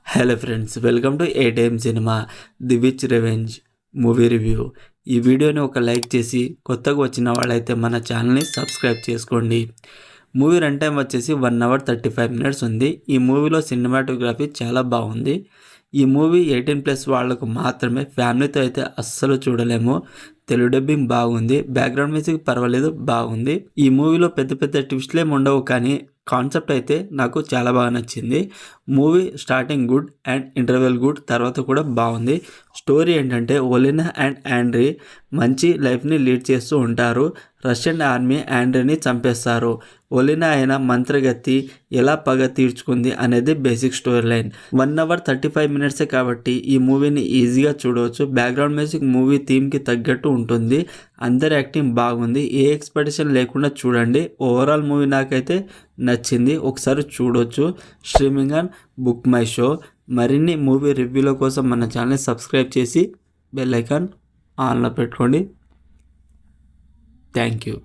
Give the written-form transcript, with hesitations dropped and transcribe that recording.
Hello friends, welcome to A time cinema the which revenge movie review. ఈ వీడియోని ఒక like చేసి కొత్తగా వచ్చిన వాళ్ళైతే మన ఛానల్ని సబ్స్క్రైబ్ చేసుకోండి. మూవీ రన్ టైం వచ్చేసి 1 hour 35 minutes ఉంది. ఈ మూవీలో సినిమాటోగ్రఫీ చాలా బాగుంది. ఈ మూవీ 18+ వాళ్ళకు మాత్రమే, ఫ్యామిలీతో అయితే అస్సలు చూడలేము. తెలుగు డబ్బింగ్ బాగుంది, బ్యాక్గ్రౌండ్ మ్యూజిక్ పర్వాలేదు, బాగుంది. ఈ మూవీలో పెద్ద పెద్ద ట్విస్ట్లు ఏమి ఉండవు, కానీ కాన్సెప్ట్ అయితే నాకు చాలా బాగా నచ్చింది. Movie starting good and interval good, తర్వాత కూడా బాగుంది. స్టోరీ ఏంటంటే ఒలినా అండ్ ఆండ్రీ మంచి లైఫ్ని లీడ్ చేస్తూ ఉంటారు. రష్యన్ ఆర్మీ ఆండ్రీని చంపేస్తారు. ఒలినా అయిన మంత్రగతి ఎలా పగ తీర్చుకుంది అనేది basic story line. 1 hour 35 minutes కాబట్టి ఈ మూవీని ఈజీగా చూడవచ్చు. బ్యాక్గ్రౌండ్ మ్యూజిక్ మూవీ థీమ్కి తగ్గట్టు ఉంటుంది. అందరి యాక్టింగ్ బాగుంది. ఏ ఎక్స్పెక్టేషన్ లేకుండా చూడండి. ఓవరాల్ మూవీ నాకైతే నచ్చింది, ఒకసారి చూడొచ్చు. Streaming on book my show. మరిన్ని మూవీ రివ్యూల కోసం మన ఛానల్ని సబ్స్క్రైబ్ చేసి బెల్ ఐకాన్ ఆన్లో పెట్టుకోండి. Thank you.